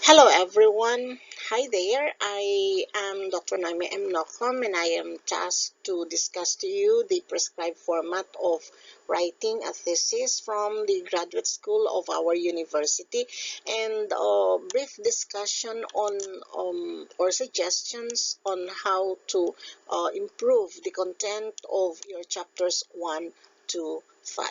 Hello everyone. Hi there. I am Dr. Noeme Nocom and I am tasked to discuss to you the prescribed format of writing a thesis from the graduate school of our university and a brief discussion on or suggestions on how to improve the content of your chapters 1 to 5.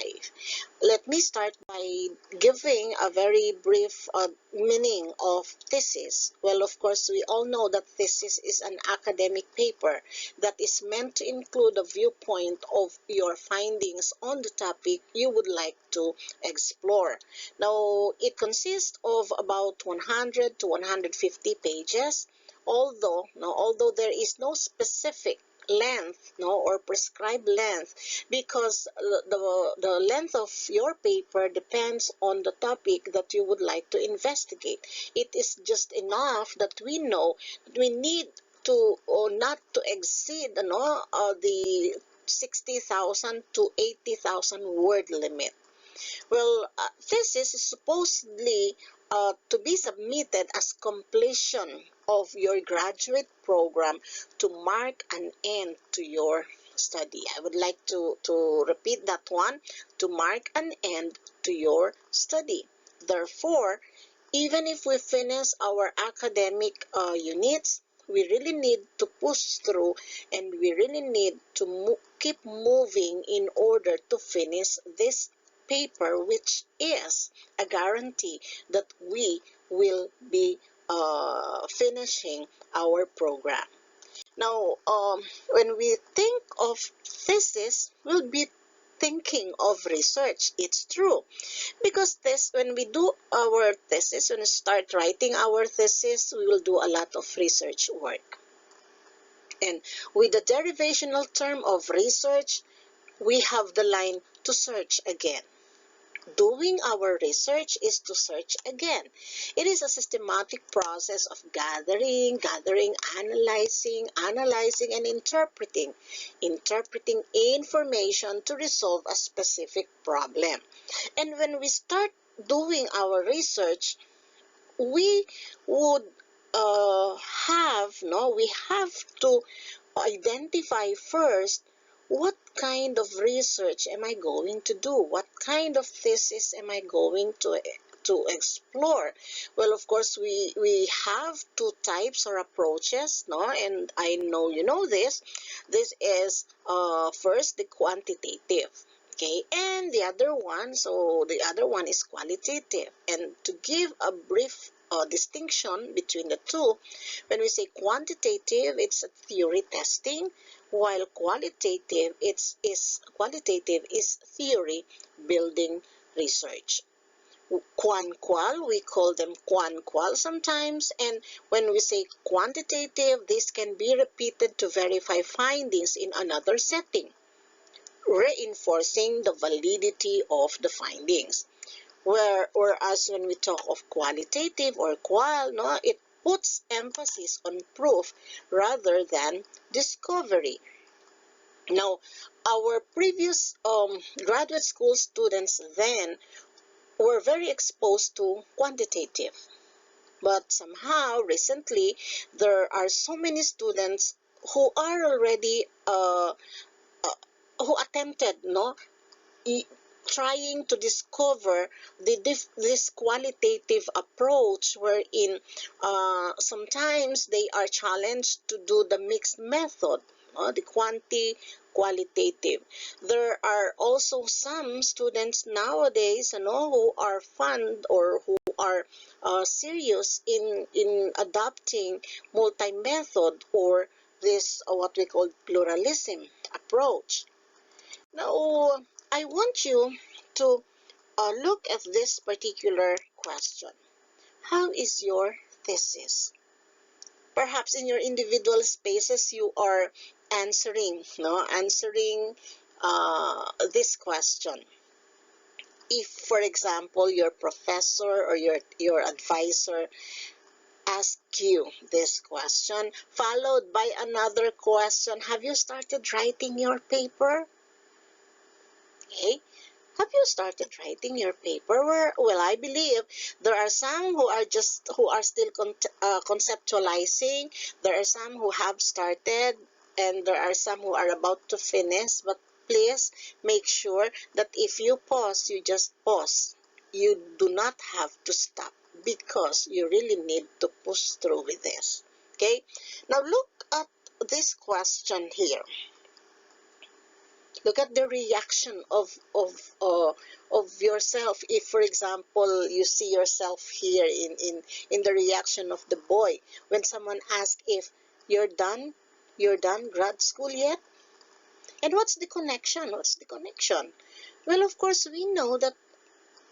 Let me start by giving a very brief meaning of thesis. Well, of course, we all know that thesis is an academic paper that is meant to include a viewpoint of your findings on the topic you would like to explore. Now, it consists of about 100 to 150 pages, although there is no specific length or prescribed length, because the length of your paper depends on the topic that you would like to investigate. It is just enough that we know that we need to or not to exceed the 60,000 to 80,000 word limit. Well, thesis is supposedly to be submitted as completion of your graduate program to mark an end to your study. I would like to repeat that one, to mark an end to your study. Therefore, even if we finish our academic units, we really need to push through and we really need to keep moving in order to finish this paper, which is a guarantee that we will be finishing our program. Now, when we think of thesis, we'll be thinking of research. It's true, because when we do our thesis, when we start writing our thesis, we will do a lot of research work. And with the derivational term of research, we have the line to search again. Doing our research is to search again. It is a systematic process of gathering, analyzing, and interpreting information to resolve a specific problem. And when we start doing our research, we would we have to identify first, what kind of research am I going to do? What kind of thesis am I going to explore? Well, of course, we have two types or approaches, and I know you know this. This is first the quantitative. Okay, and the other one is qualitative. And to give a brief distinction between the two, when we say quantitative, it's a theory testing, while qualitative is theory building research. Quan-qual, we call them quan-qual sometimes, and when we say quantitative, this can be repeated to verify findings in another setting, reinforcing the validity of the findings. Whereas when we talk of qualitative or qual, it puts emphasis on proof rather than discovery. Now, our previous graduate school students then were very exposed to quantitative. But somehow, recently, there are so many students who are already who attempted trying to discover this qualitative approach, wherein sometimes they are challenged to do the mixed method, the qualitative. There are also some students nowadays who are fond or who are serious in adopting multi-method, or this what we call pluralism approach. Now, I want you to look at this particular question. How is your thesis? Perhaps in your individual spaces, you are answering this question. If, for example, your professor or your advisor ask you this question, followed by another question, have you started writing your paper? Okay. Have you started writing your paper? Well, I believe there are some who are still conceptualizing. There are some who have started, and there are some who are about to finish. But please make sure that if you pause, you just pause. You do not have to stop because you really need to push through with this. Okay? Now look at this question here. Look at the reaction of yourself. If, for example, you see yourself here in the reaction of the boy when someone asks if you're done grad school yet. And what's the connection? What's the connection? Well, of course, we know that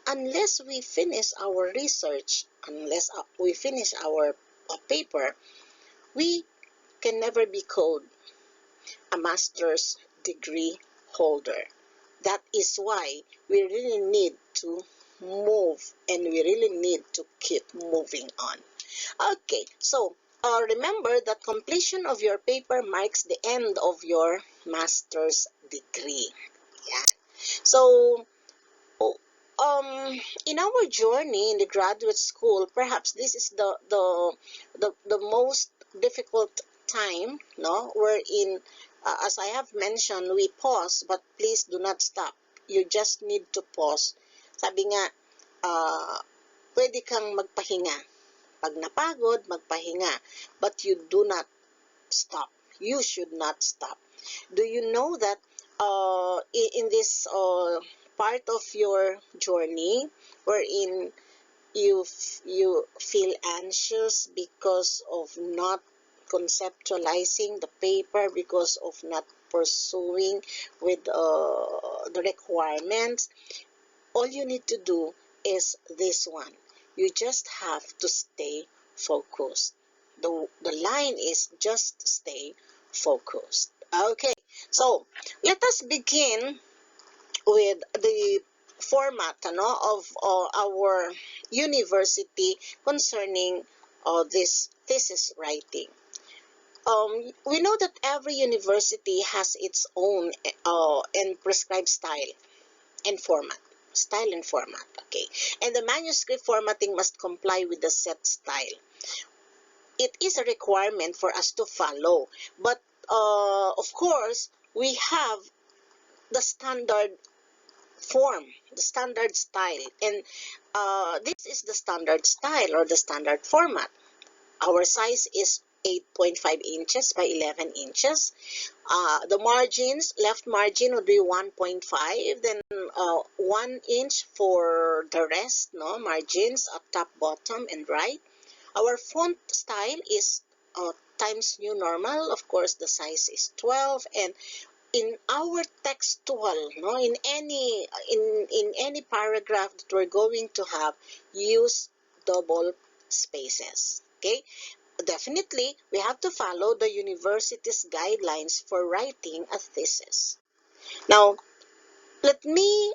unless we finish our research, unless we finish our paper, we can never be called a master's degree holder. That is why we really need to move, and we really need to keep moving on. Okay, so remember that completion of your paper marks the end of your master's degree. Yeah. So, in our journey in the graduate school, perhaps this is the most difficult time, no, wherein, as I have mentioned, we pause, but please do not stop. You just need to pause. Sabi nga, pwede kang magpahinga. Pag napagod, magpahinga. But you do not stop. You should not stop. Do you know that in this part of your journey wherein you feel anxious because of not conceptualizing the paper, because of not pursuing with the requirements, all you need to do is this one. You just have to stay focused. The line is just stay focused. Okay, so let us begin with the format of our university concerning this thesis writing. We know that every university has its own and prescribed style and format. Style and format, okay. And the manuscript formatting must comply with the set style. It is a requirement for us to follow. But, of course, we have the standard form, the standard style. And this is the standard style or the standard format. Our size is 8.5 inches by 11 inches. The margins, left margin would be 1.5, then 1 inch for the rest, no, margins at top, bottom, and right. Our font style is Times New Normal. Of course, the size is 12, and in our textual, no, in any paragraph that we're going to have, use double spaces. Okay, definitely we have to follow the university's guidelines for writing a thesis. Now, let me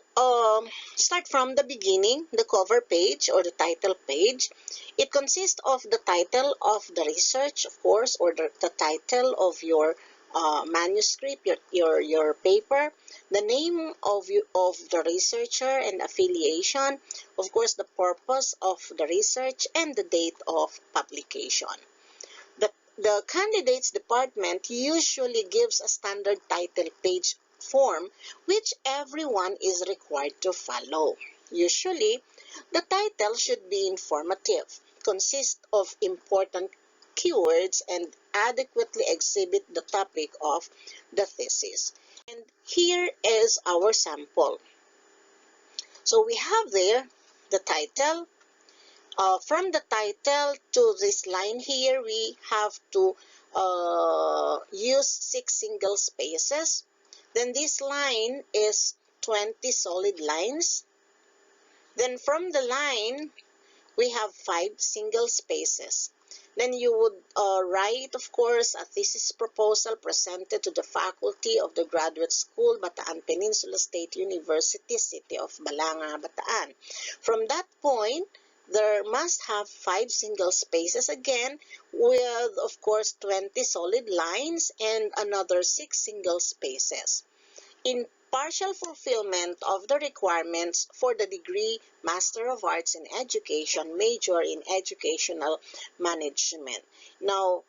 start from the beginning. The cover page or the title page, it consists of the title of the research, of course, or the title of your manuscript, your paper, the name of the researcher and affiliation, of course, the purpose of the research, and the date of publication. The candidates department usually gives a standard title page form which everyone is required to follow. Usually, the title should be informative, consist of important keywords, and adequately exhibit the topic of the thesis. And here is our sample. So we have there the title. From the title to this line here, we have to use 6 single spaces. Then this line is 20 solid lines. Then from the line, we have 5 single spaces. Then you would write, of course, a thesis proposal presented to the faculty of the Graduate School, Bataan Peninsula State University, City of Balanga, Bataan. From that point, there must have 5 single spaces again with, of course, 20 solid lines and another 6 single spaces. In partial fulfillment of the requirements for the degree Master of Arts in Education, major in Educational Management. Now,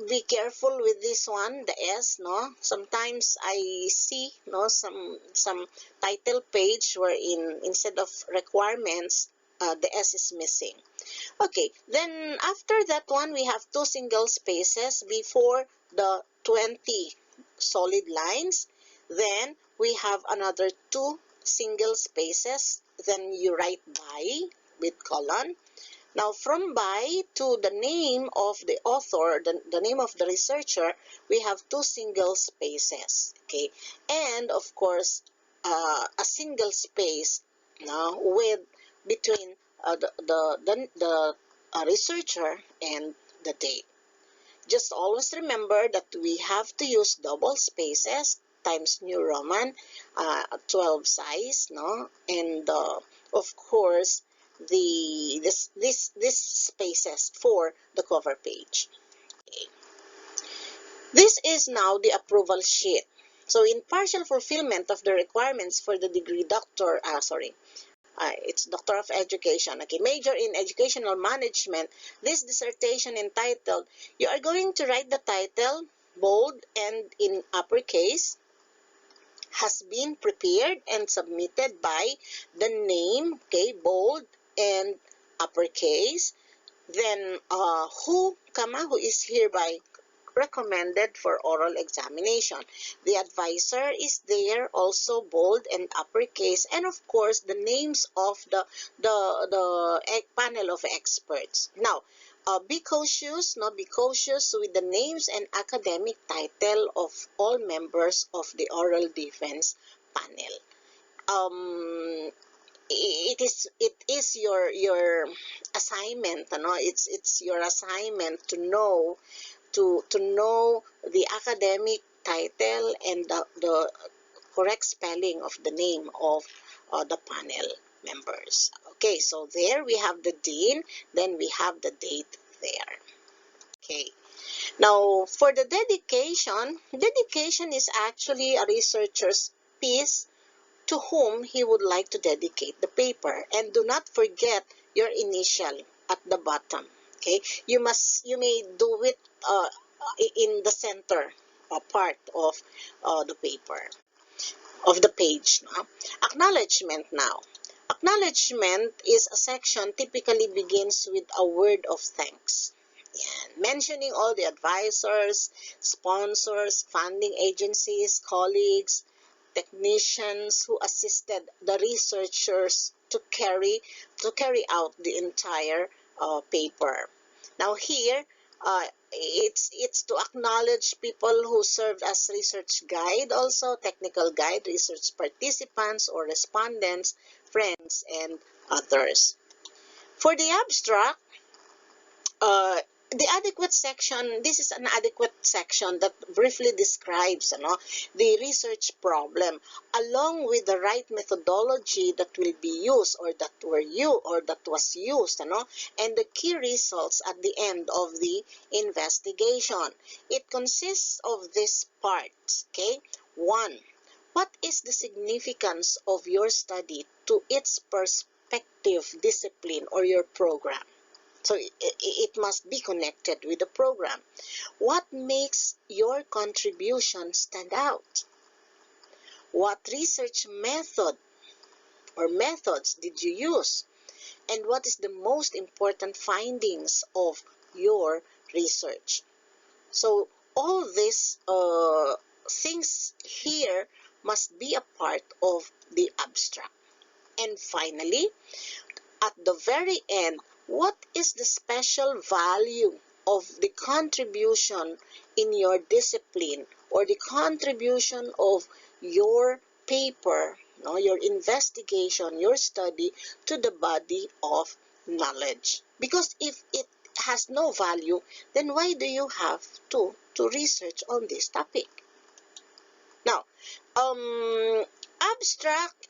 be careful with this one, the S, no? Sometimes I see, no, some title page wherein instead of requirements, the S is missing. Okay, then after that one, we have two single spaces before the 20 solid lines. Then we have another two single spaces. Then you write by with colon. Now, from by to the name of the author, the name of the researcher, we have two single spaces. Okay, and of course, a single space now with between the researcher and the date. Just always remember that we have to use double spaces times New Roman 12 size, no, and of course this spaces for the cover page. Okay. This is now the approval sheet. So in partial fulfillment of the requirements for the degree doctor, it's Doctor of Education, okay, major in Educational Management, this dissertation entitled, you are going to write the title, bold and in uppercase, has been prepared and submitted by the name, okay, bold and uppercase, then who is hereby recommended for oral examination. The advisor is there, also bold and uppercase, and of course the names of the panel of experts. Now, be cautious, be cautious with the names and academic title of all members of the oral defense panel. It is your assignment, it's your assignment to know the academic title and the correct spelling of the name of the panel members. Okay, so there we have the dean, then we have the date there. Okay, now for the dedication is actually a researcher's piece to whom he would like to dedicate the paper, and do not forget your initial at the bottom. Okay, you may do it in the center part of the paper, of the page. No? Acknowledgement now. Acknowledgement is a section typically begins with a word of thanks. Yeah. Mentioning all the advisors, sponsors, funding agencies, colleagues, technicians who assisted the researchers to carry out the entire paper. Now here, it's to acknowledge people who served as research guide, also technical guide, research participants or respondents, friends, and others. For the abstract, the adequate section, this is an adequate section that briefly describes the research problem, along with the right methodology that will be used or that was used, and the key results at the end of the investigation. It consists of these parts. Okay, 1. What is the significance of your study to its perspective, discipline, or your program? So it must be connected with the program. What makes your contribution stand out? What research method or methods did you use? And what is the most important findings of your research? So all these things here must be a part of the abstract. And finally, at the very end, what is the special value of the contribution in your discipline or the contribution of your paper, your investigation, your study to the body of knowledge? Because if it has no value, then why do you have to research on this topic? Now, abstract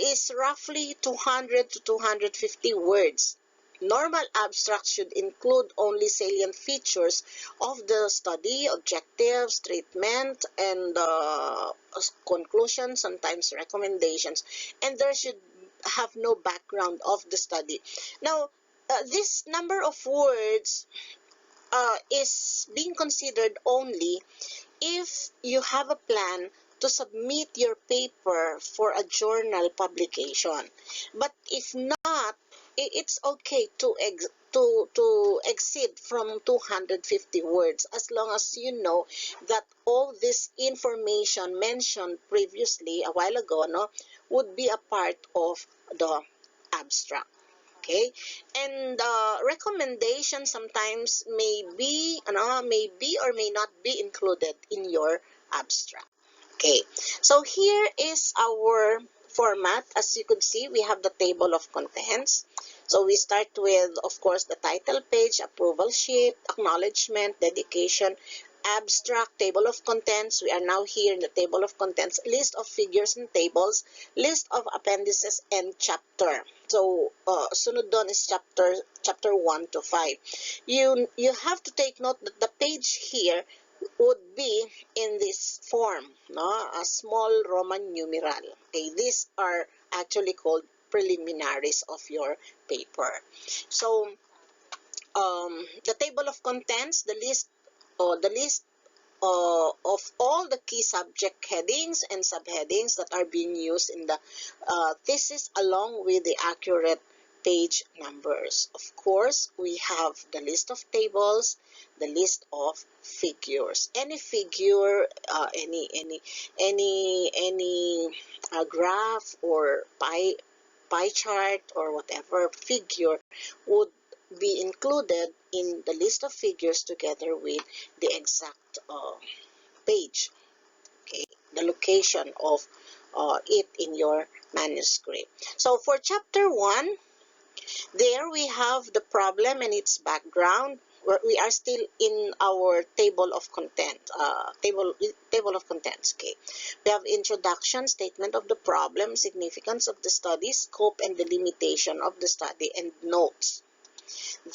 is roughly 200 to 250 words. Normal abstracts should include only salient features of the study, objectives, treatment, and conclusions, sometimes recommendations, and there should have no background of the study. Now, this number of words is being considered only if you have a plan to submit your paper for a journal publication. But if not, it's okay to exceed from 250 words, as long as you know that all this information mentioned previously a while ago, no, would be a part of the abstract. Okay, and recommendations sometimes may be or may not be included in your abstract. Okay, so here is our format. As you could see, we have the table of contents. So we start with, of course, the title page, approval sheet, acknowledgement, dedication, abstract, table of contents. We are now here in the table of contents, list of figures and tables, list of appendices, and chapter. So sunod doon is chapter 1 to 5. You have to take note that the page here would be in this form, no, a small Roman numeral. Okay, these are actually called preliminaries of your paper. So the table of contents, the list of all the key subject headings and subheadings that are being used in the thesis, along with the accurate page numbers. Of course, we have the list of tables, the list of figures. Any figure, any graph or pie chart or whatever figure would be included in the list of figures together with the exact page, okay, the location of it in your manuscript. So for chapter 1, there we have the problem and its background. We are still in our table of content, table of contents. Okay, we have introduction, statement of the problem, significance of the study, scope and the limitation of the study, and notes.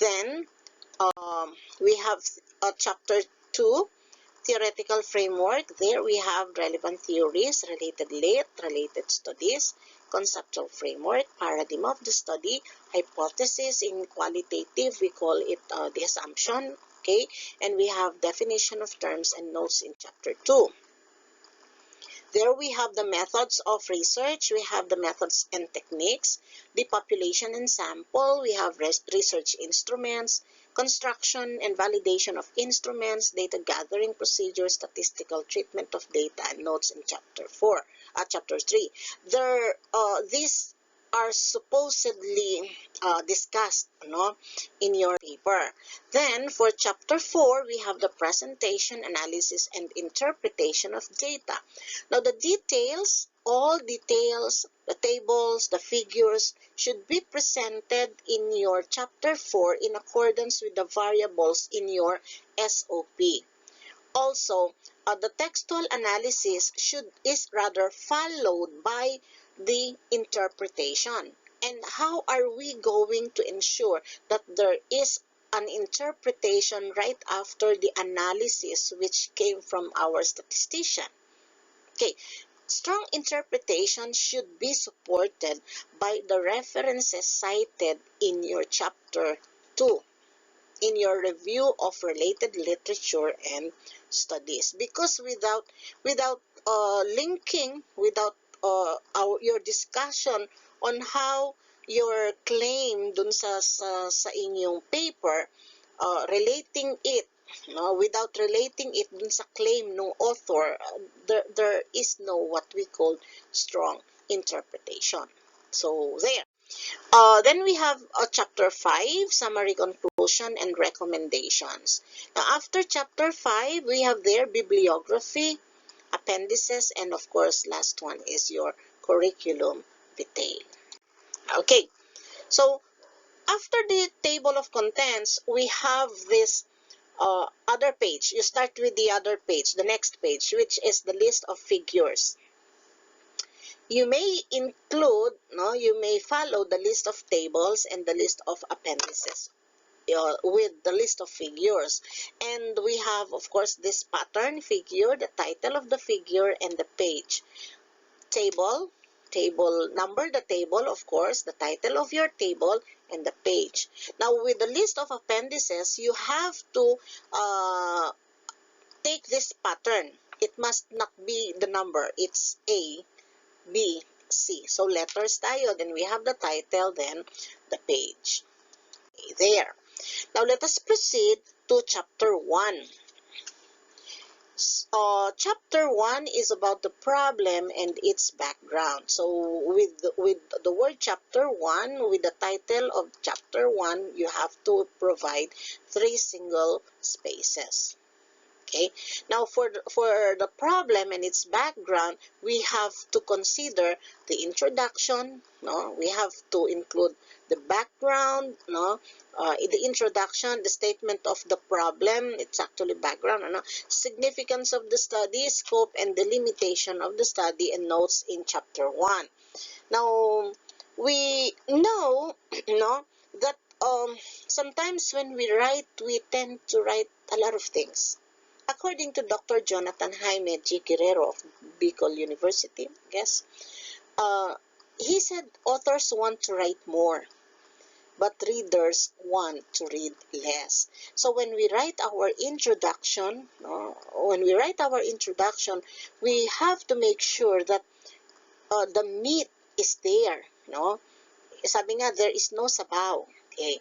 Then we have chapter 2, theoretical framework. There we have relevant theories, related lit, related studies, conceptual framework, paradigm of the study, hypothesis. In qualitative, we call it the assumption. Okay, and we have definition of terms and notes in chapter 2. There we have the methods of research, we have the methods and techniques, the population and sample, we have research instruments, construction and validation of instruments, data gathering procedures, statistical treatment of data, and notes in chapter 3. These are supposedly discussed, no, in your paper. Then for chapter 4, we have the presentation, analysis, and interpretation of data. Now the details, all details, the tables, the figures should be presented in your chapter 4 in accordance with the variables in your SOP. Also, the textual analysis is rather followed by the interpretation. And how are we going to ensure that there is an interpretation right after the analysis which came from our statistician? Okay, strong interpretation should be supported by the references cited in your chapter 2, in your review of related literature and studies, because without linking, without your discussion on how your claim dun sa inyong paper, relating it, no, without relating it dun sa claim ng author, there is no what we call strong interpretation. So there. Then we have chapter 5, summary, conclusion, and recommendations. Now, after chapter 5, we have there bibliography, appendices, and of course, last one is your curriculum vitae. Okay, so after the table of contents, we have this other page. You start with the other page, the next page, which is the list of figures. you may include, no, you may follow the list of tables and the list of appendices with the list of figures. And we have, of course, this pattern figure, the title of the figure, and the page. Table number, the table, of course, the title of your table, and the page. Now, with the list of appendices, you have to take this pattern. It must not be the number. It's A, B, C. So, letters tayo. Then we have the title, then the page. Okay, there. Now, let us proceed to Chapter 1. Chapter 1 is about the problem and its background. So, with the word Chapter 1, with the title of Chapter 1, you have to provide 3 single spaces. Okay. Now, for the problem and its background, we have to consider the introduction. No, we have to include the background. No, in the introduction, the statement of the problem. It's actually background. No, significance of the study, scope, and the limitation of the study, and notes in Chapter 1. Now, we know, no, that sometimes when we write, we tend to write a lot of things. According to Dr. Jonathan Jaime G. Guerrero of Bicol University, I guess, he said authors want to write more, but readers want to read less. So when we write our introduction, we have to make sure that the meat is there. No, sabi nga, there is no sabaw. Okay,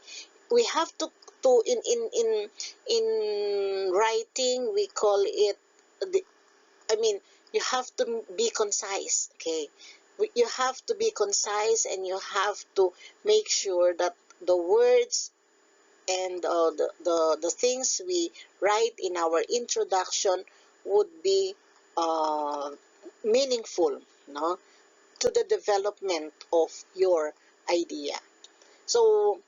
we have to in writing, we call it you have to be concise. Okay, you have to be concise, and you have to make sure that the words and the things we write in our introduction would be meaningful, no, to the development of your idea. So,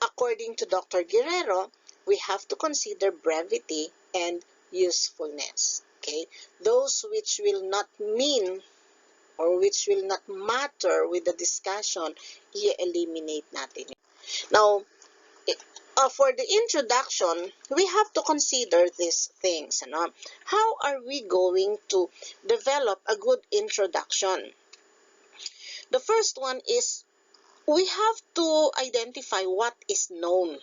according to Dr. Guerrero, we have to consider brevity and usefulness. Okay, those which will not mean or which will not matter with the discussion, i-eliminate natin. Now, for the introduction, we have to consider these things. Ano? How are we going to develop a good introduction? The first one is we have to identify what is known.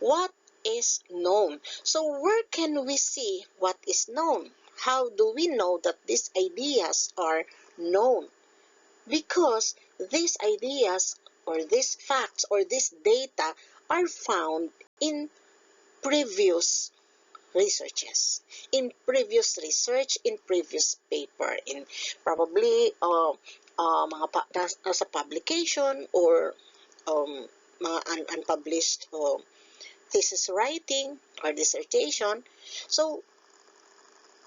What is known? So where can we see what is known? How do we know that these ideas are known? Because these ideas or these facts or this data are found in previous researches, in previous research, in previous paper, in probably nasa publication or mga unpublished thesis writing or dissertation. So,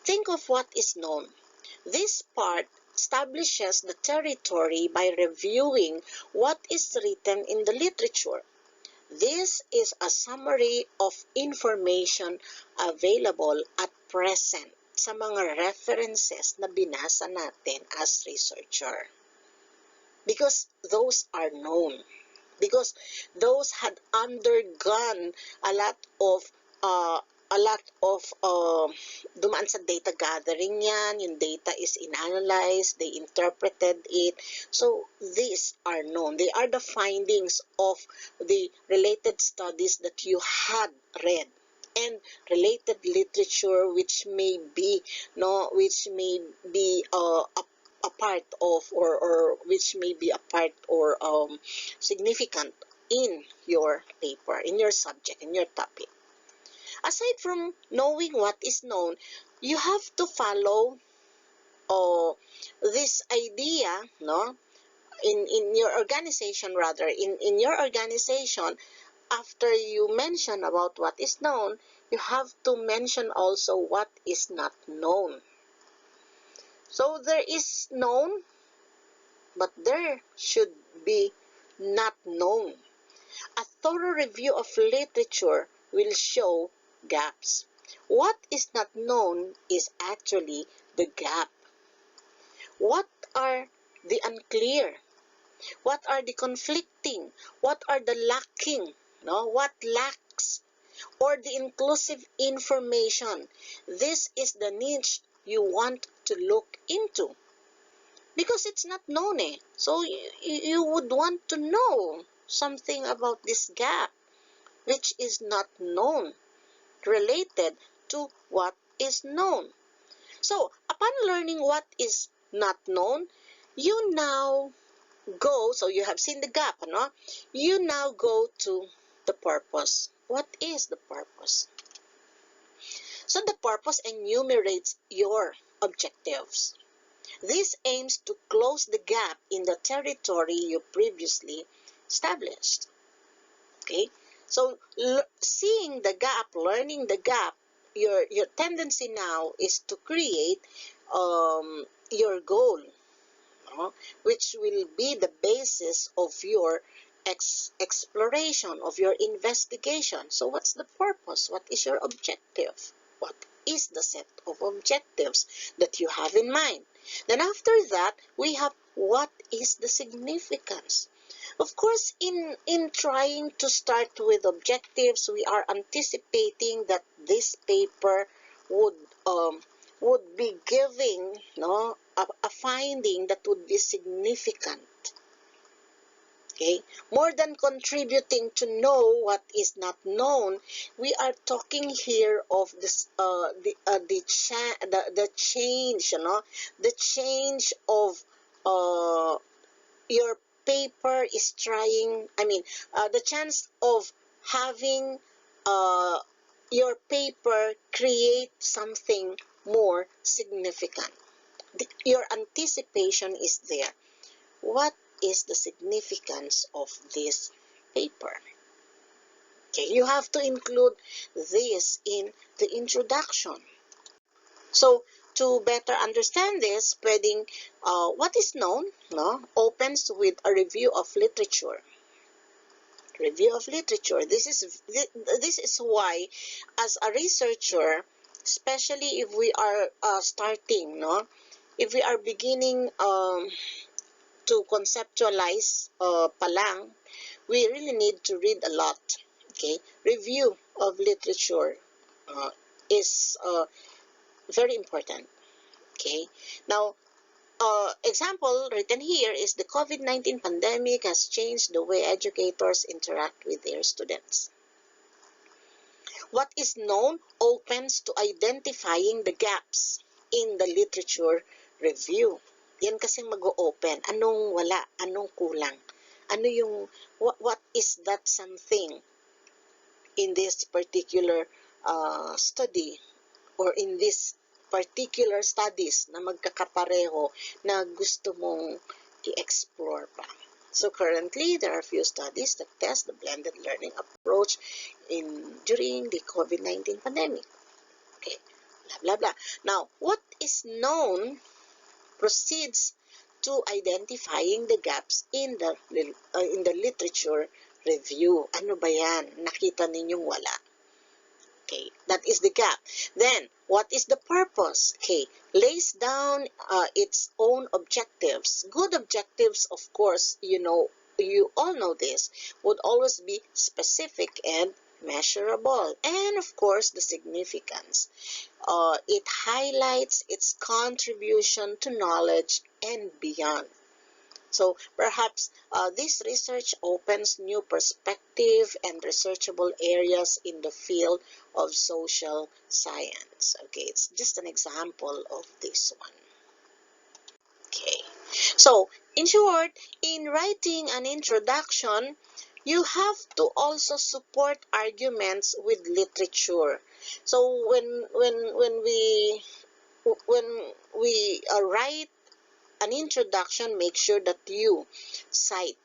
think of what is known. This part establishes the territory by reviewing what is written in the literature. This is a summary of information available at present sa mga references na binasa natin as researcher. Because those are known. Because those had undergone a lot of dumaan sa data gathering yan. Yung data is inanalyzed, they interpreted it. So, these are known. They are the findings of the related studies that you had read and related literature which may be a part of or which may be a part or significant in your paper, in your subject, in your topic. Aside from knowing what is known, you have to follow this idea, no? In your organization, rather, in your organization, after you mention about what is known, you have to mention also what is not known. So there is known, but there should be not known. A thorough review of literature will show gaps. What is not known is actually the gap. What are the unclear? What are the conflicting? What are the lacking? No? What lacks? Or the inclusive information? This is the niche you want to look into. Because it's not known eh. So you would want to know something about this gap, which is not known, related to what is known. So, upon learning what is not known, you now go, so you have seen the gap, no? You now go to the purpose. What is the purpose? So, the purpose enumerates your objectives. This aims to close the gap in the territory you previously established. Okay? So, seeing the gap, learning the gap, your tendency now is to create your goal, no? Which will be the basis of your exploration, of your investigation. So what's the purpose? What is your objective? What is the set of objectives that you have in mind? Then after that, we have what is the significance. Of course, in trying to start with objectives, we are anticipating that this paper would be giving, no, a finding that would be significant. Okay, more than contributing to know what is not known, we are talking here of this the change, you know, the change of your paper is trying, the chance of having your paper create something more significant. Your anticipation is there. What is the significance of this paper? Okay, you have to include this in the introduction. So, to better understand this, spreading what is known, no, opens with a review of literature. Review of literature. This is why, as a researcher, especially if we are starting, no, if we are beginning to conceptualize palang, we really need to read a lot. Okay, review of literature is very important. Okay, now example written here is the COVID-19 pandemic has changed the way educators interact with their students. What is known opens to identifying the gaps in the literature review. Yan kasing mag-o-open. Anong wala? Anong kulang? Ano yung, what is that something in this particular study or in this particular studies na magkakapareho na gusto mong i-explore pa. So currently, there are few studies that test the blended learning approach during the COVID-19 pandemic. Okay, blah, blah, blah. Now, what is known proceeds to identifying the gaps in the literature review. Ano ba yan? Nakita ninyong wala. Okay, that is the gap. Then, what is the purpose? Okay, lays down its own objectives. Good objectives, of course, you all know this, would always be specific and measurable. And, of course, the significance. It highlights its contribution to knowledge and beyond. So perhaps this research opens new perspective and researchable areas in the field of social science. Okay, it's just an example of this one. Okay, so in short, in writing an introduction, you have to also support arguments with literature. So when we write an introduction, make sure that you cite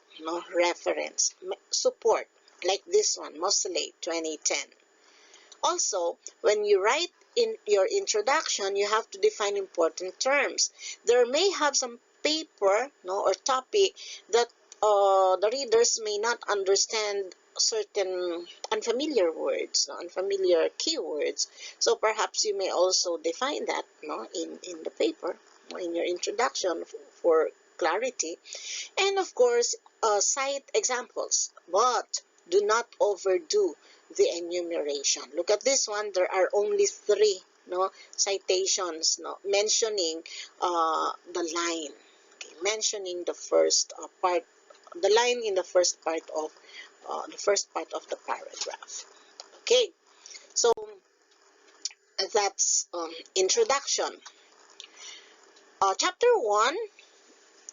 reference, support, like this one, Mosley 2010. Also, when you write in your introduction, you have to define important terms. There may have some paper or topic that the readers may not understand certain unfamiliar words, unfamiliar keywords. So perhaps you may also define that in the paper, in your introduction. for clarity. And of course, cite examples, but do not overdo the enumeration. Look at this one. There are only 3 citations mentioning the line. Okay, mentioning the first part, the line in the first part of the paragraph. Okay, so that's introduction. Chapter 1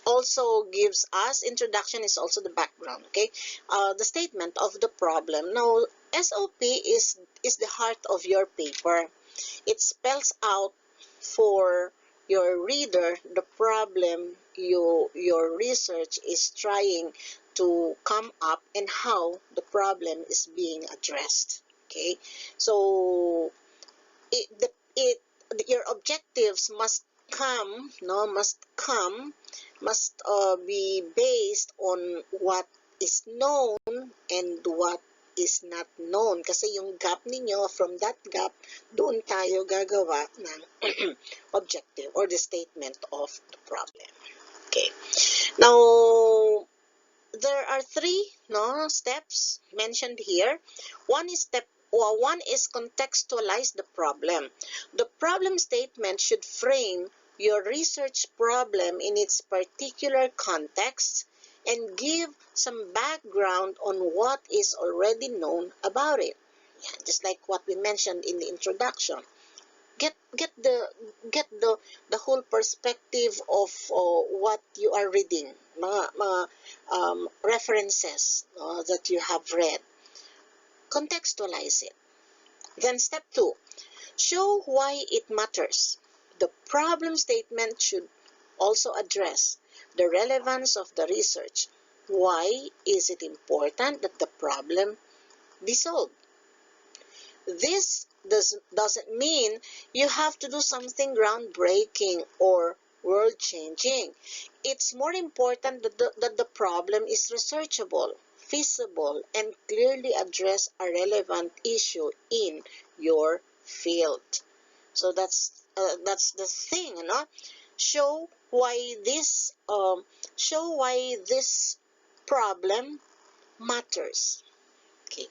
also gives us, introduction is also the background, okay? The statement of the problem. Now, SOP is the heart of your paper. It spells out for your reader the problem your research is trying to come up and how the problem is being addressed. Okay, so your objectives must come, must be based on what is known and what is not known. Kasi yung gap ninyo, from that gap, doon tayo gagawa ng objective or the statement of the problem. Okay. Now, there are 3 steps mentioned here. One is contextualize the problem. The problem statement should frame your research problem in its particular context and give some background on what is already known about it. Yeah, just like what we mentioned in the introduction. Get the whole perspective of what you are reading, mga references that you have read. Contextualize it. Then step 2, show why it matters. The problem statement should also address the relevance of the research. Why is it important that the problem be solved? This doesn't mean you have to do something groundbreaking or world-changing. It's more important that the problem is researchable, feasible, and clearly address a relevant issue in your field. So that's the thing, Show why this problem matters. Okay.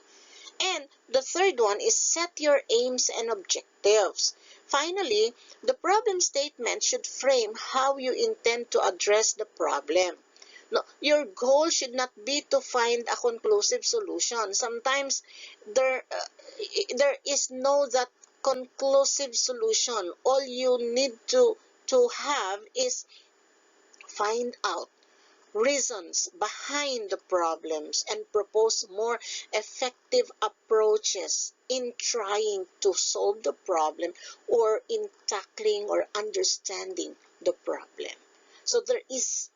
And the third one is set your aims and objectives. Finally, the problem statement should frame how you intend to address the problem. No, your goal should not be to find a conclusive solution. Sometimes there is no that conclusive solution. All you need to have is find out reasons behind the problems and propose more effective approaches in trying to solve the problem or in tackling or understanding the problem. So there is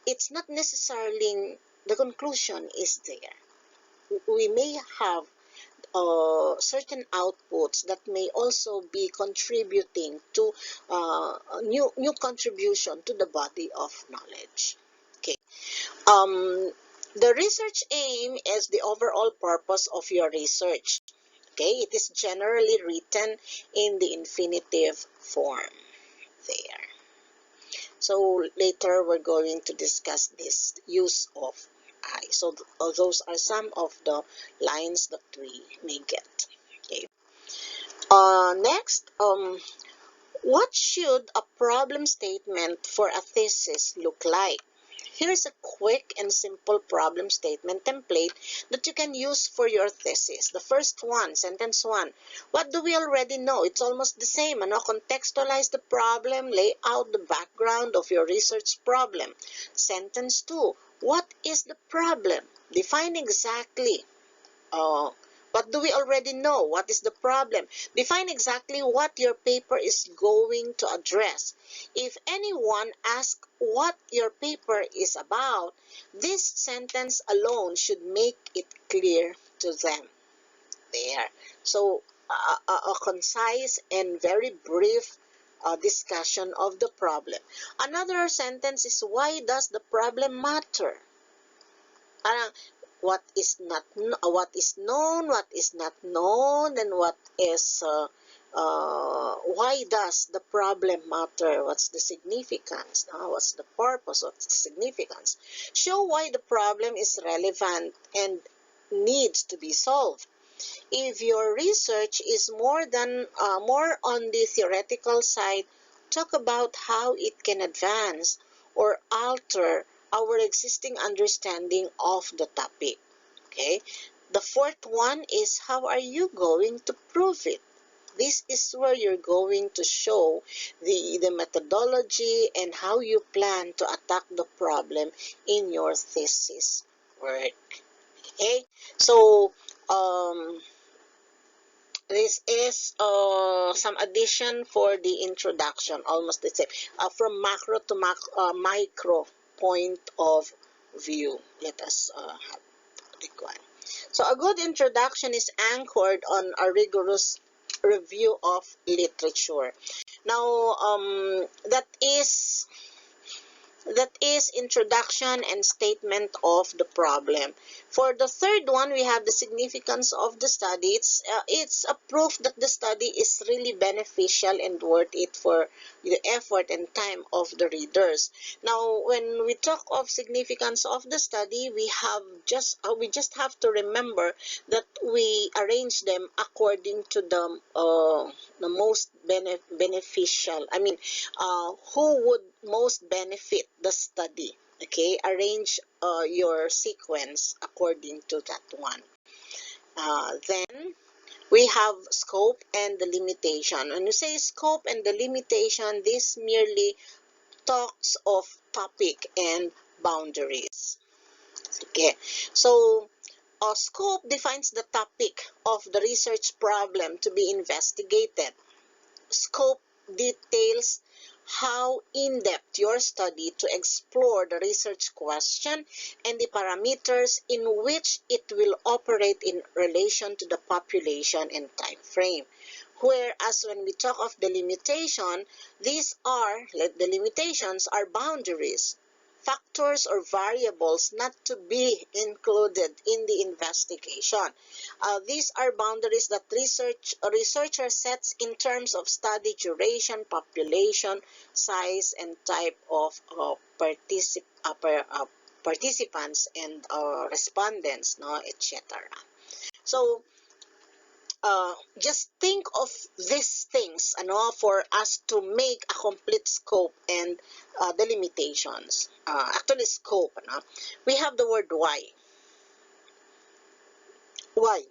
it's not necessarily the conclusion is there. We may have certain outputs that may also be contributing to new contribution to the body of knowledge. Okay. The research aim is the overall purpose of your research. Okay, it is generally written in the infinitive form there. So later we're going to discuss this use of I. So those are some of the lines that we may get. Okay. Next, what should a problem statement for a thesis look like? Here's a quick and simple problem statement template that you can use for your thesis. The first one, sentence 1. What do we already know? It's almost the same. Contextualize the problem, lay out the background of your research problem. Sentence 2. What is the problem? Define exactly. What do we already know? What is the problem? Define exactly what your paper is going to address. If anyone asks what your paper is about, this sentence alone should make it clear to them. There. So, a concise and very brief discussion of the problem. Another sentence is, why does the problem matter? What is known, what is not known, and what is why does the problem matter? What's the significance? What's the purpose? What's the significance? Show why the problem is relevant and needs to be solved. If your research is more on the theoretical side, talk about how it can advance or alter our existing understanding of the topic. Okay. The fourth one is, how are you going to prove it? This is where you're going to show the methodology and how you plan to attack the problem in your thesis work. Okay, so this is some addition for the introduction, almost the same, from macro to micro point of view. Let us have the one. So a good introduction is anchored on a rigorous review of literature. Now, that is introduction and statement of the problem. For the third one, we have the significance of the study. It's a proof that the study is really beneficial and worth it for the effort and time of the readers. Now, when we talk of significance of the study, we just have to remember that we arrange them according to the most beneficial. Who would most benefit the study? Okay, arrange your sequence according to that one. Then we have scope and the limitation. When you say scope and the limitation, this merely talks of topic and boundaries. Okay, so scope defines the topic of the research problem to be investigated. Scope details how in-depth your study to explore the research question and the parameters in which it will operate in relation to the population and time frame. Whereas when we talk of the limitation, the limitations are boundaries, factors or variables not to be included in the investigation. These are boundaries that a researcher sets in terms of study duration, population, size, and type of participants and respondents, etc. So, just think of these things for us to make a complete scope and the limitations. Actually, scope. We have the word why. Why?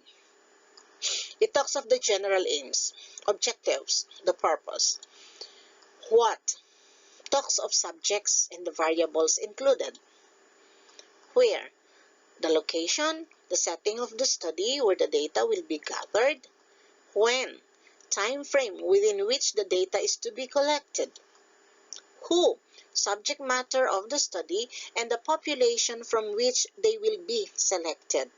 It talks of the general aims, objectives, the purpose. What? Talks of subjects and the variables included. Where? The location, the setting of the study where the data will be gathered. When? Time frame within which the data is to be collected. Who? Subject matter of the study and the population from which they will be selected.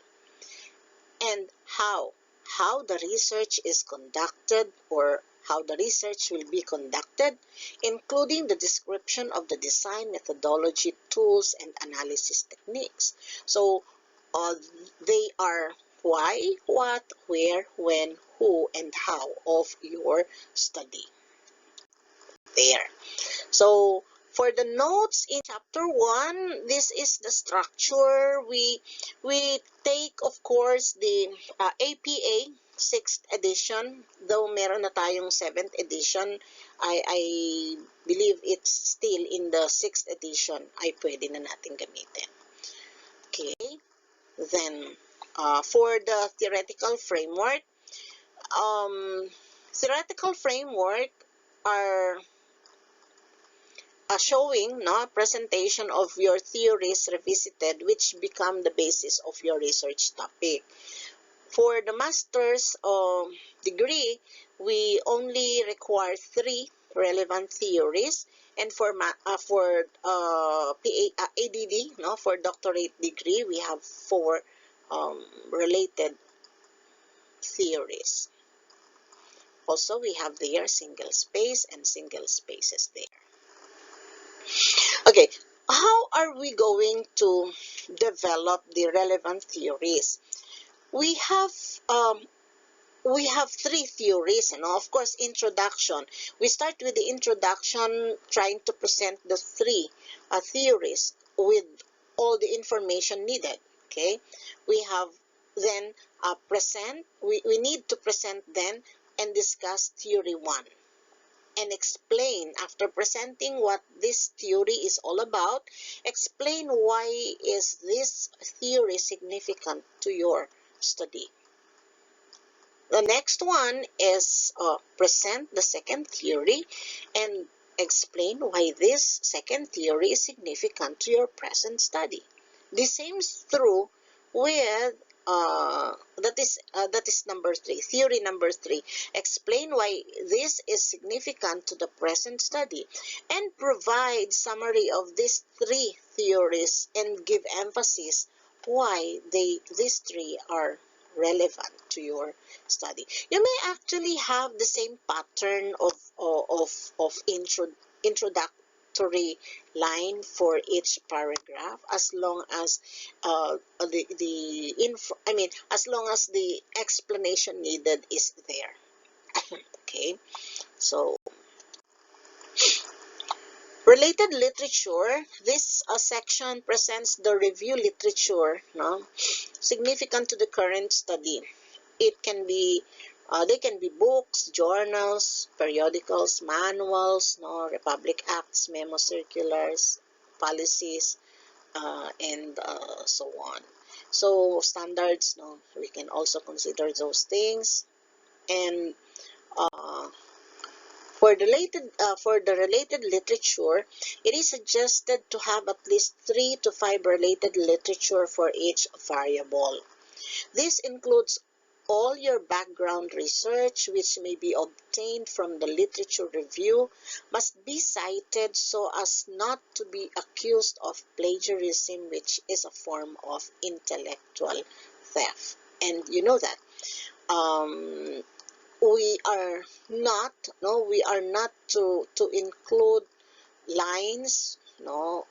And how? How the research is conducted or how the research will be conducted, including the description of the design, methodology, tools, and analysis techniques. So, they are why, what, where, when, who, and how of your study. There. So, for the notes in chapter 1, this is the structure. We take, of course, the APA 6th edition, though meron na tayong 7th edition. I believe it's still in the 6th edition ay pwede na natin gamitin. Okay. Then, for the theoretical framework are showing presentation of your theories revisited, which become the basis of your research topic. For the master's degree, we only require 3 relevant theories, and for ADD, for doctorate degree, we have 4 related theories. Also, we have there single space and single spaces there. Okay, how are we going to develop the relevant theories? We have we have three theories, and of course, introduction. We start with the introduction, trying to present the three theories with all the information needed. Okay, we have then we need to present then and discuss theory one and explain, after presenting what this theory is all about, explain why is this theory significant to your study. The next one is present the second theory and explain why this second theory is significant to your present study. The same is true with that is number three. Theory number three. Explain why this is significant to the present study and provide summary of these three theories and give emphasis why these three are relevant to your study. You may actually have the same pattern of introductory line for each paragraph, as long as as long as the explanation needed is there. Okay, so related literature. This section presents the review literature, no, significant to the current study. It can be they can be books, journals, periodicals, manuals, no, Republic Acts, memo circulars, policies, and so on. So standards, no, we can also consider those things. And uh, for the related literature, it is suggested to have at least 3 to 5 related literature for each variable. This includes all your background research, which may be obtained from the literature review, must be cited so as not to be accused of plagiarism, which is a form of intellectual theft. And you know that we are not, no, we are not to include lines, no,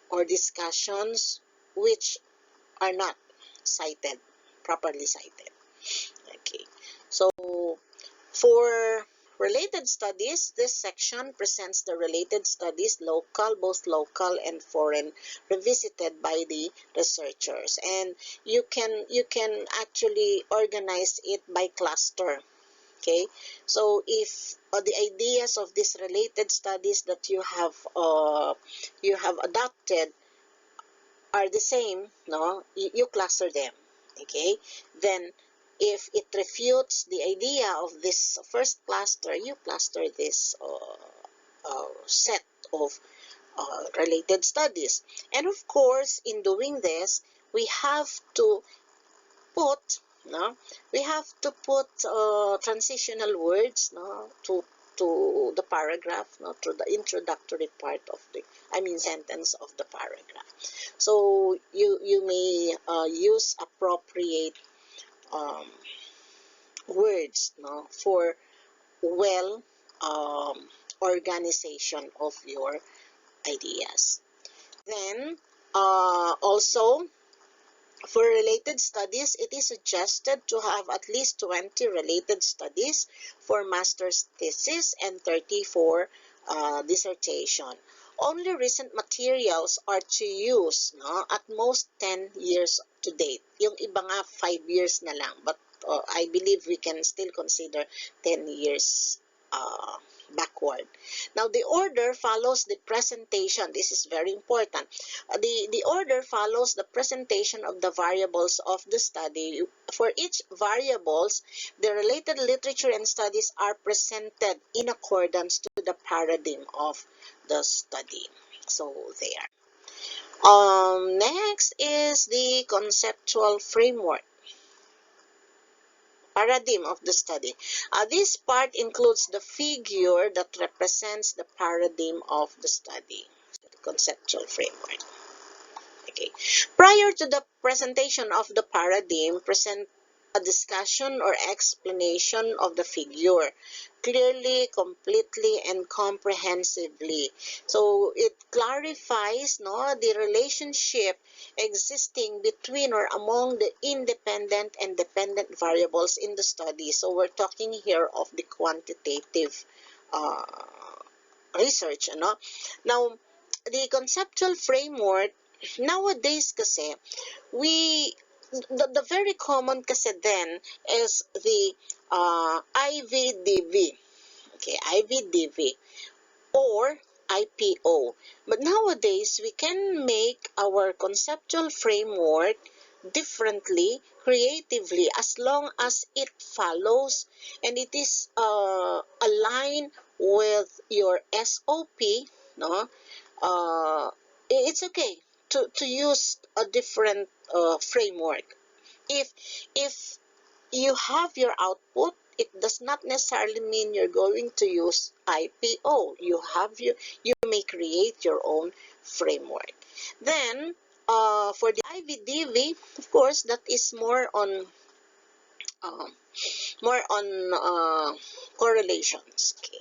or discussions which are not cited, properly cited. Okay, so for related studies, this section presents the related studies, both local and foreign, revisited by the researchers, and you can actually organize it by cluster. Okay, so if the ideas of these related studies that you have adopted are the same, no, you cluster them. Okay, then if it refutes the idea of this first cluster, you cluster this set of related studies. And of course, in doing this, we have to put, no, we have to put transitional words, no, to the paragraph, no, to the introductory part of the, sentence of the paragraph. So you may use appropriate words, no, for well organization of your ideas. Then also, for related studies, it is suggested to have at least 20 related studies for master's thesis and 30 for dissertation. Only recent materials are to use, no, at most 10 years to date. Yung iba nga 5 years na lang, but I believe we can still consider 10 years backward. Now, the order follows the presentation. This is very important. The order follows the presentation of the variables of the study. For each variables, the related literature and studies are presented in accordance to the paradigm of the study. So there. Next is the conceptual framework. Paradigm of the study. This part includes the figure that represents the paradigm of the study, the conceptual framework. Okay. Prior to the presentation of the paradigm, a discussion or explanation of the figure clearly, completely, and comprehensively. So it clarifies the relationship existing between or among the independent and dependent variables in the study. So we're talking here of the quantitative uh, research. Now, the conceptual framework, nowadays kasi, the very common kasi then is the IVDV. Okay, IVDV or IPO. But nowadays, we can make our conceptual framework differently, creatively, as long as it follows and it is aligned with your SOP, no? It's okay to use a different framework. If if you have your output, it does not necessarily mean you're going to use IPO. You may create your own framework. Then for the IVDV, of course, that is uh, more on correlations. Okay.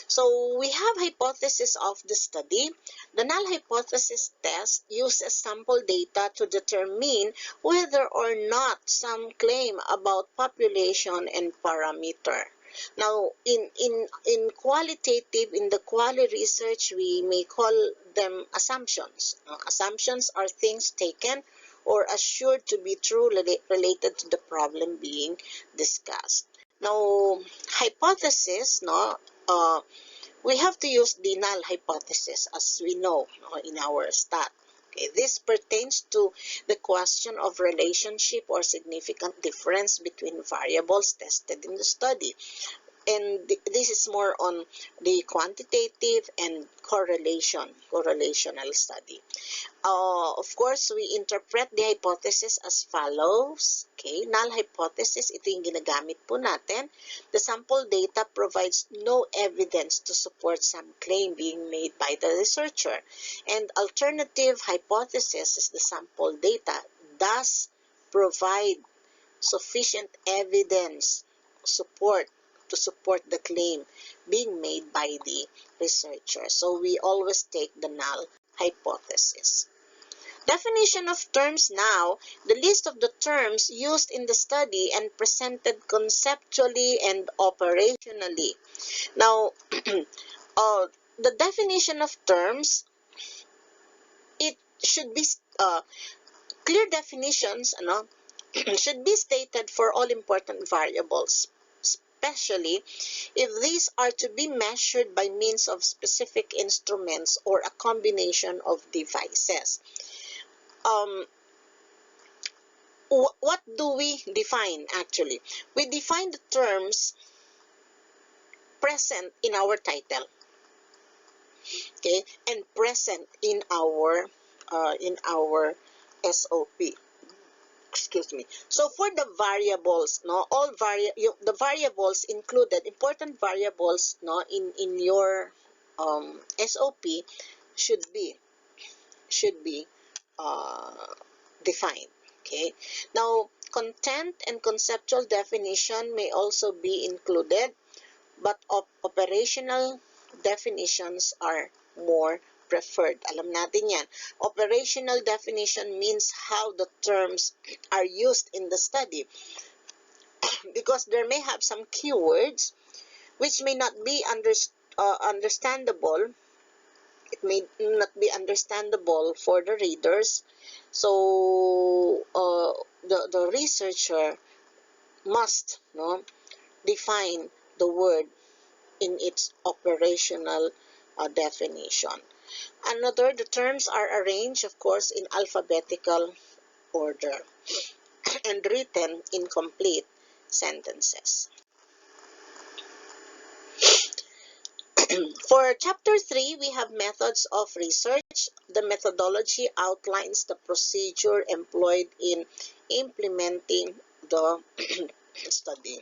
So we have hypothesis of the study. The null hypothesis test uses sample data to determine whether or not some claim about population and parameter. Now, in qualitative, in the quali research, we may call them assumptions. Assumptions are things taken or assured to be true related to the problem being discussed. Now, hypothesis, we have to use the null hypothesis as we know in our stat. Okay, this pertains to the question of relationship or significant difference between variables tested in the study. And this is more on the quantitative and correlational study. Of course, we interpret the hypothesis as follows. Okay, null hypothesis, ito yung ginagamit po natin. The sample data provides no evidence to support some claim being made by the researcher. And alternative hypothesis is the sample data does provide sufficient evidence to support the claim being made by the researcher. So we always take the null hypothesis. Definition of terms now. The list of the terms used in the study and presented conceptually and operationally. Now, the definition of terms, it should be clear definitions, should be stated for all important variables, especially if these are to be measured by means of specific instruments or a combination of devices. What do we define actually? We define the terms present in our title, okay, and present in our SOP. Excuse me. So for the variables, the variables included, important variables, in your SOP should be defined. Okay. Now, content and conceptual definition may also be included, but operational definitions are more preferred. Alam natin yan. Operational definition means how the terms are used in the study. Because there may have some keywords which may not be understandable. It may not be understandable for the readers. So the researcher must define the word in its operational definition. Another, the terms are arranged, of course, in alphabetical order and written in complete sentences. For Chapter 3, we have methods of research. The methodology outlines the procedure employed in implementing the study.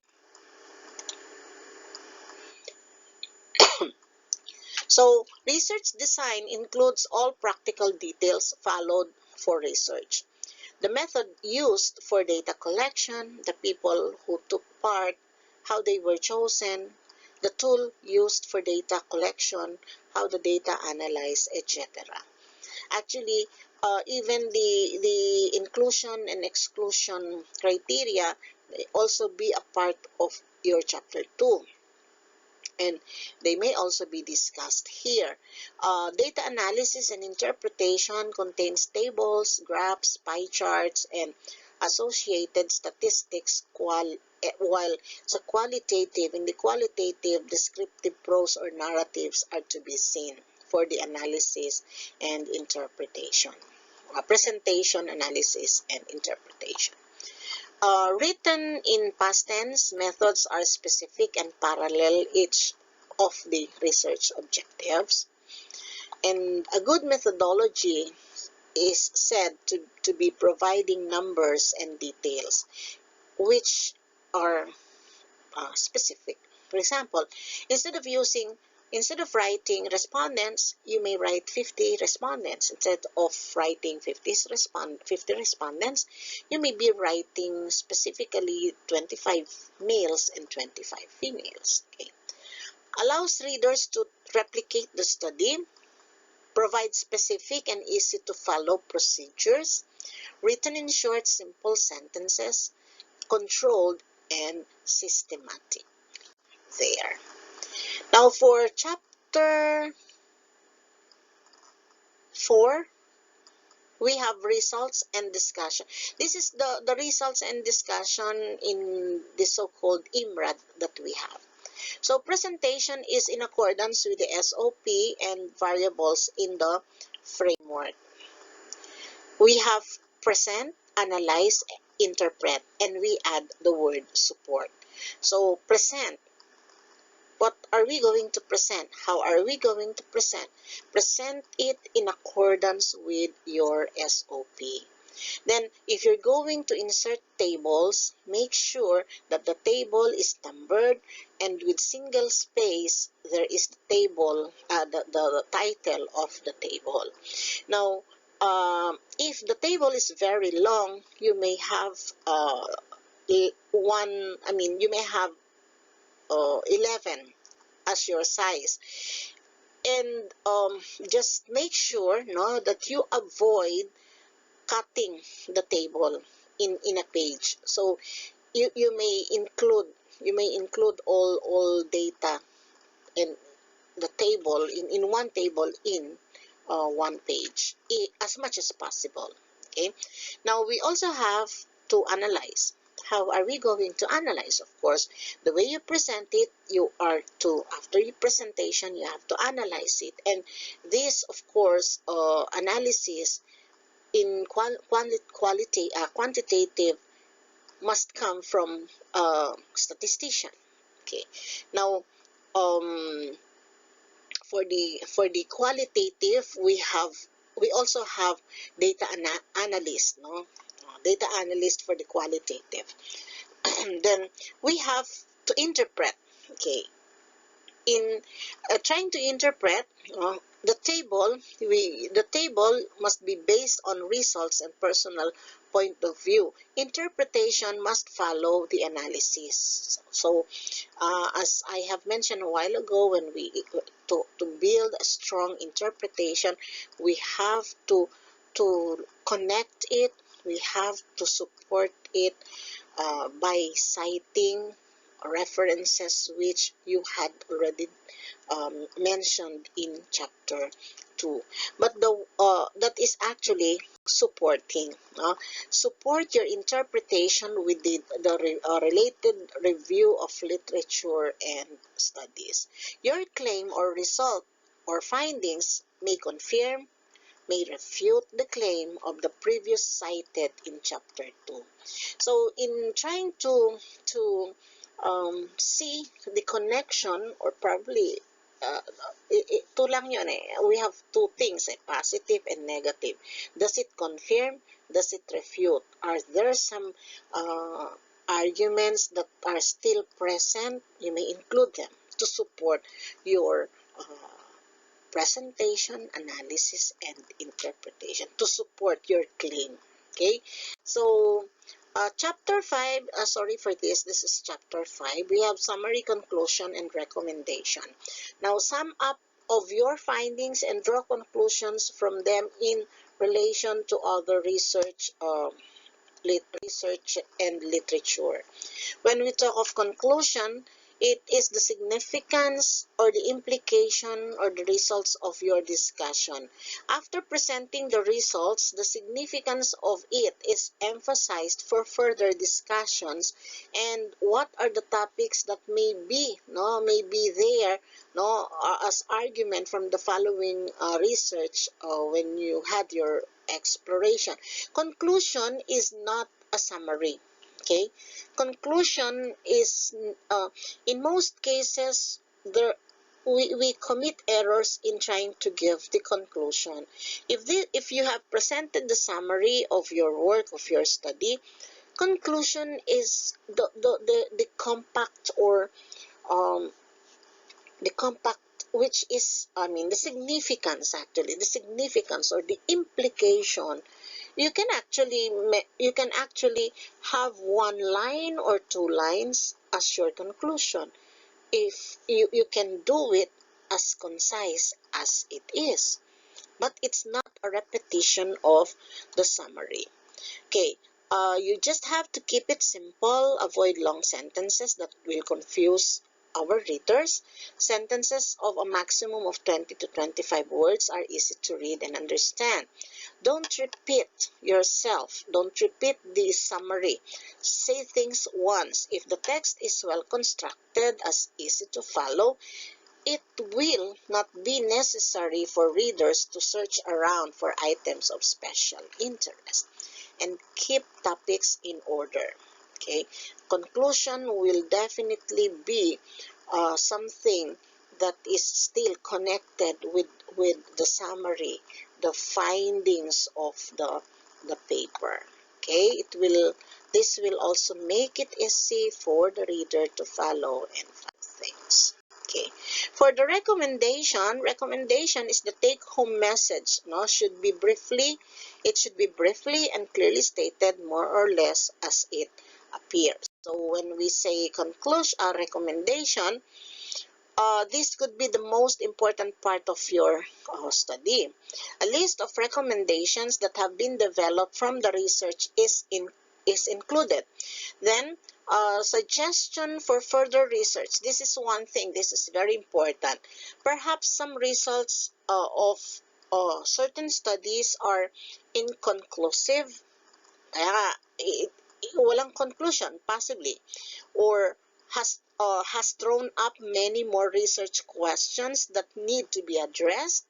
So, research design includes all practical details followed for research. the method used for data collection, the people who took part, how they were chosen, the tool used for data collection, how the data analyzed, etc. Actually, even the inclusion and exclusion criteria may also be a part of your chapter 2. And they may also be discussed here. Data analysis and interpretation contains tables, graphs, pie charts, and associated statistics, while in the qualitative, descriptive prose or narratives are to be seen for the analysis and interpretation. Presentation, analysis, and interpretation. Written in past tense, methods are specific and parallel each of the research objectives. And a good methodology is said to be providing numbers and details which are specific. For example, instead of writing respondents, you may write 50 respondents. Instead of writing 50 respondents, you may be writing specifically 25 males and 25 females. Okay. Allows readers to replicate the study, provide specific and easy to follow procedures, written in short, simple sentences, controlled and systematic. There. Now for chapter 4, we have results and discussion. This is the results and discussion in the so-called IMRAD that we have. So presentation is in accordance with the SOP and variables in the framework. We have present, analyze, interpret, and we add the word support. So present. What are we going to present? How are we going to present? Present it in accordance with your SOP. Then, if you're going to insert tables, make sure that the table is numbered and with single space, there is the table, the title of the table. Now, if the table is very long, you may have you may have 11 as your size, and just make sure that you avoid cutting the table in a page. So you may include all data in the table in one table in one page as much as possible. Okay. Now we also have to analyze. How are we going to analyze? Of course, the way you present it, after your presentation, you have to analyze it. And this, of course, analysis in quantitative must come from a statistician. Okay. Now, for the qualitative, we also have data analyst, data analyst for the qualitative. Then we have to interpret. Okay, in trying to interpret the table must be based on results and personal point of view. Interpretation must follow the analysis. So as I have mentioned a while ago, when to build a strong interpretation, we have to connect it, we have to support it by citing references which you had already mentioned in chapter 2. But that is actually supporting. Support your interpretation with the related review of literature and studies. Your claim or result or findings may confirm, may refute the claim of the previous cited in chapter 2. So in trying to see the connection, or probably ito lang yun we have two things, positive and negative. Does it confirm? Does it refute? Are there some arguments that are still present? You may include them to support your presentation, analysis, and interpretation, to support your claim. Okay, so chapter 5, sorry for this is chapter 5. We have summary, conclusion, and recommendation. Now, sum up of your findings and draw conclusions from them in relation to other research, research and literature. When we talk of conclusion, it is the significance or the implication or the results of your discussion. After presenting the results, the significance of it is emphasized for further discussions, and what are the topics that may be there as argument from the following research when you had your exploration. Conclusion is not a summary. Okay, conclusion is in most cases we commit errors in trying to give the conclusion. If you have presented the summary of your work, of your study, conclusion is the compact or um, the compact, which is, the significance, actually the significance or the implication. You can actually have one line or two lines as your conclusion if you can do it as concise as it is, but it's not a repetition of the summary. Okay, you just have to keep it simple, avoid long sentences that will confuse our readers. Sentences of a maximum of 20 to 25 words are easy to read and understand. Don't repeat yourself. Don't repeat the summary. Say things once. If the text is well constructed, as easy to follow, it will not be necessary for readers to search around for items of special interest. And keep topics in order. Okay, conclusion will definitely be something that is still connected with the summary, the findings of the paper. Okay, this will also make it easy for the reader to follow and find things. Okay, for the recommendation is the take-home message. It should be briefly and clearly stated, more or less as it appears. So when we say recommendation, this could be the most important part of your study. A list of recommendations that have been developed from the research is included. Then, suggestion for further research. This is one thing. This is very important. Perhaps some results of certain studies are inconclusive. Kaya walang conclusion, possibly. Or has thrown up many more research questions that need to be addressed.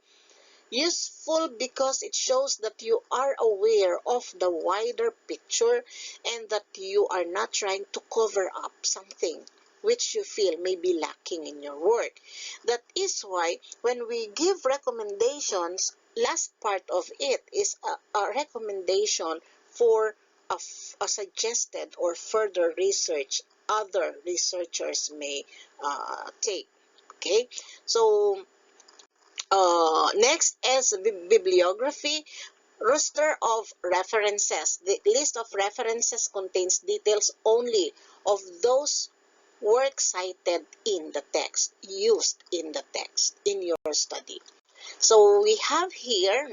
Useful because it shows that you are aware of the wider picture and that you are not trying to cover up something which you feel may be lacking in your work. That is why when we give recommendations, last part of it is a recommendation for a suggested or further research other researchers may take. Okay, so next is bibliography. Roster of references. The list of references contains details only of those works cited in the text, used in the text in your study. So we have here,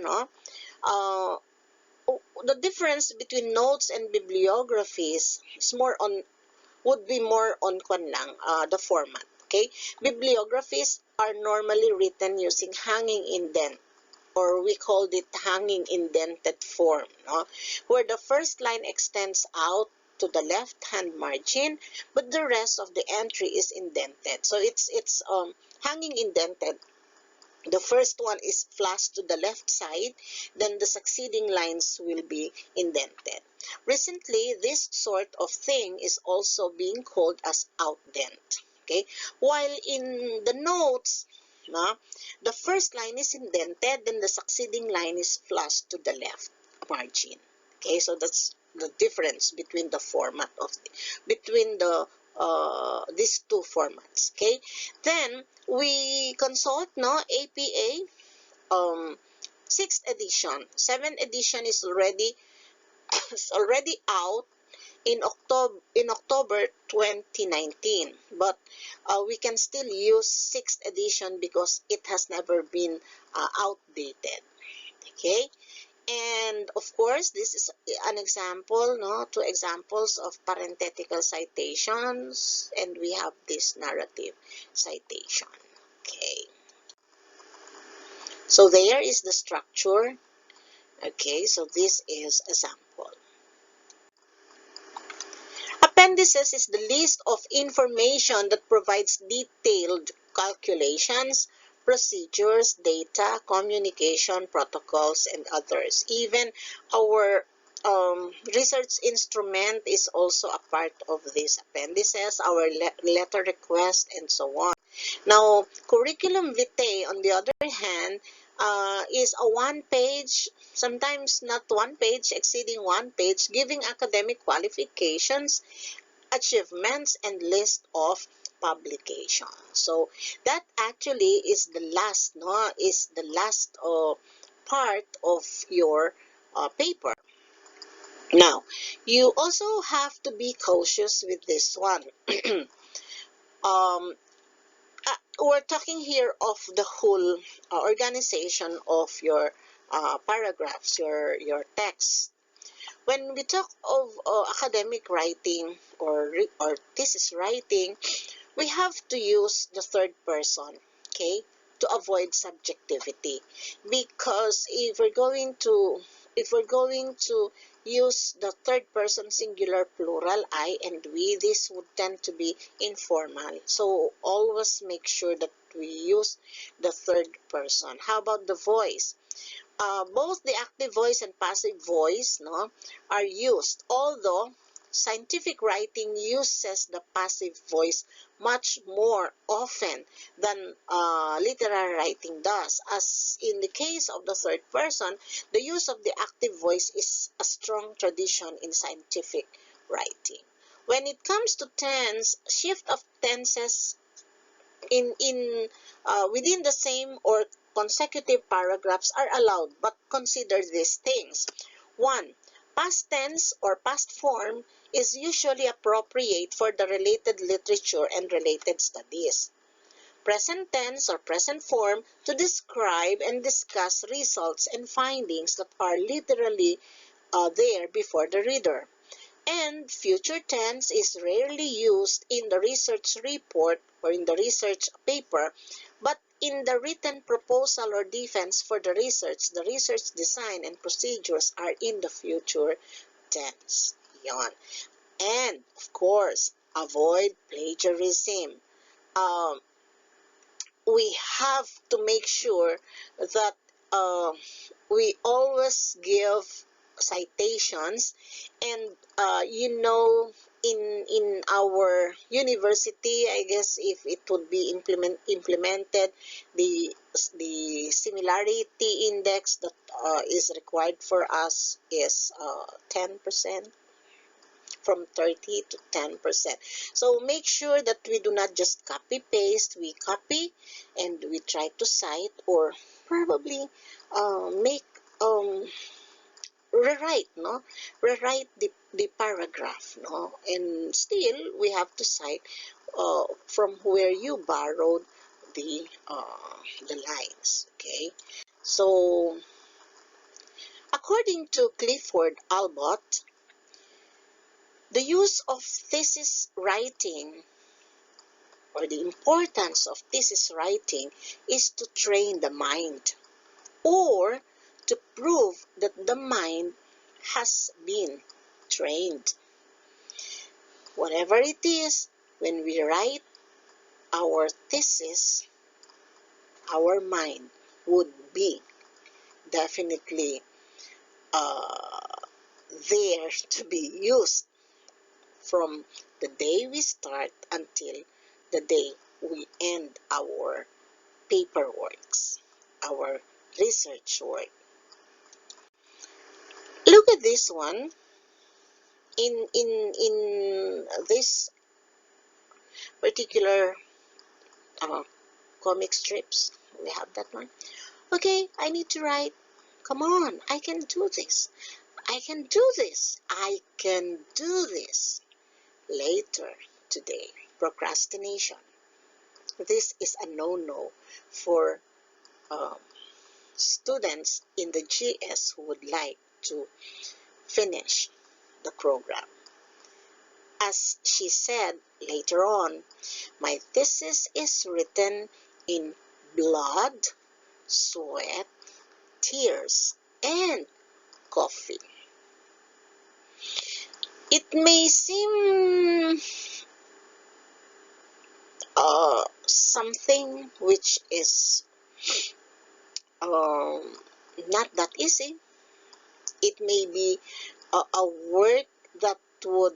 the difference between notes and bibliographies is would be more on the format. Okay, bibliographies are normally written using hanging indent, or we called it hanging indented form, where the first line extends out to the left hand margin, but the rest of the entry is indented. So it's hanging indented. The first one is flush to the left side, then the succeeding lines will be indented. Recently, this sort of thing is also being called as outdent. Okay, while in the notes, the first line is indented, then the succeeding line is flush to the left margin. Okay, so that's the difference between the format of these two formats. Okay, then we consult APA 6th edition. 7th edition is already is already out in October 2019, but we can still use 6th edition because it has never been outdated. Okay, and of course this is an example, no, two examples of parenthetical citations, and we have this narrative citation. Okay, so there is the structure. Okay, so this is a sample. Appendices is the list of information that provides detailed calculations, procedures, data, communication, protocols, and others. Even our research instrument is also a part of these appendices, our letter request, and so on. Now, curriculum vitae, on the other hand, is a one-page, sometimes not one page, exceeding one page, giving academic qualifications, achievements, and list of publications. So that actually is the last, no, is the last part of your paper. Now, you also have to be cautious with this one. um, we're talking here of the whole organization of your paragraphs, your text. When we talk of academic writing or thesis writing, we have to use the third person, okay, to avoid subjectivity. Because if we're going to use the third person singular plural, I and we, this would tend to be informal. So always make sure that we use the third person. How about the voice? Both the active voice and passive voice, no, are used, although scientific writing uses the passive voice much more often than literary writing does. As in the case of the third person, the use of the active voice is a strong tradition in scientific writing. When it comes to tense, shift of tenses in within the same or consecutive paragraphs are allowed, but consider these things. 1. Past tense or past form is usually appropriate for the related literature and related studies. Present tense or present form to describe and discuss results and findings that are literally there before the reader. And future tense is rarely used in the research report or in the research paper, but in the written proposal or defense for the research design and procedures are in the future tense. Yon. And, of course, avoid plagiarism. Um, we have to make sure that we always give citations, and in our university, I guess if it would be implemented, the similarity index that is required for us is 10%, from 30 to 10%. So make sure that we do not just copy paste, we copy and we try to cite, or probably make rewrite, no, rewrite the paragraph, no, and still we have to cite from where you borrowed the lines. Okay, so according to Clifford Albott, the use of thesis writing, or the importance of thesis writing, is to train the mind, or to prove that the mind has been trained. Whatever it is, when we write our thesis, our mind would be definitely there to be used from the day we start until the day we end our paperworks, our research work. Look at this one. In this particular comic strips, we have that one. Okay, I need to write. Come on, I can do this. I can do this. I can do this later today. Procrastination. This is a no-no for um, students in the GS who would like to finish the program. As she said later on, my thesis is written in blood, sweat, tears, and coffee. It may seem something which is not that easy. It may be a work that would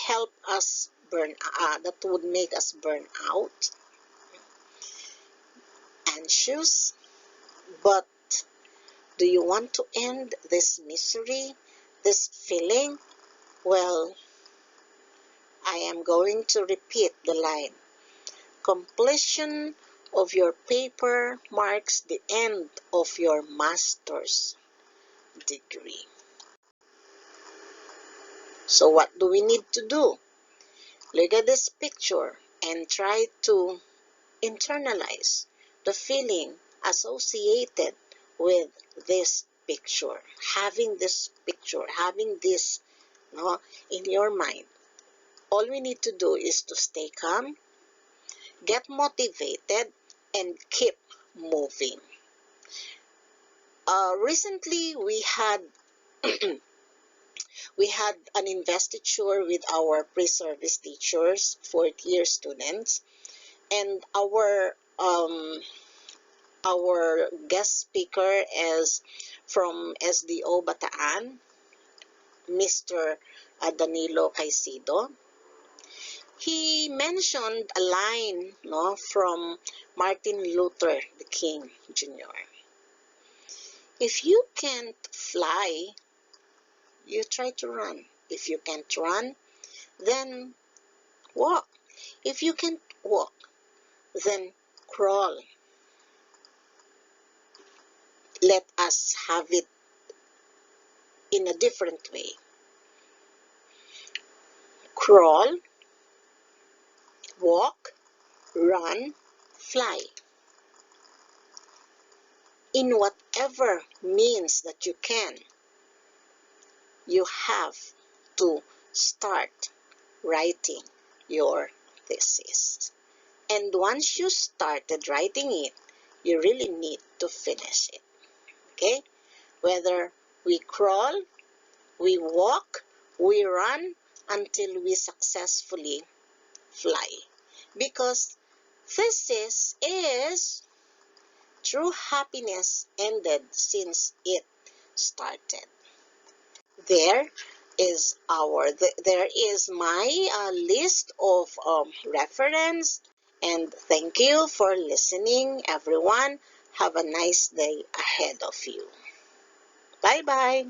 help us that would make us burn out, anxious. But do you want to end this misery, this feeling? Well, I am going to repeat the line. Completion of your paper marks the end of your master's degree. So what do we need to do? Look at this picture and try to internalize the feeling associated with this picture. Having this picture, having this in your mind. All we need to do is to stay calm, get motivated, and keep moving. Recently, we had an investiture with our pre-service teachers, fourth-year students, and our guest speaker is from SDO Bataan, Mr. Danilo Caicedo. He mentioned a line from Martin Luther the King Jr. If you can't fly, you try to run. If you can't run, then walk. If you can't walk, then crawl. Let us have it in a different way. Crawl, walk, run, fly. In whatever means that you can, you have to start writing your thesis. And once you started writing it, you really need to finish it. Okay? Whether we crawl, we walk, we run until we successfully fly. Because thesis is true happiness ended since it started. There is my list of reference, and thank you for listening, everyone. Have a nice day ahead of you. Bye bye.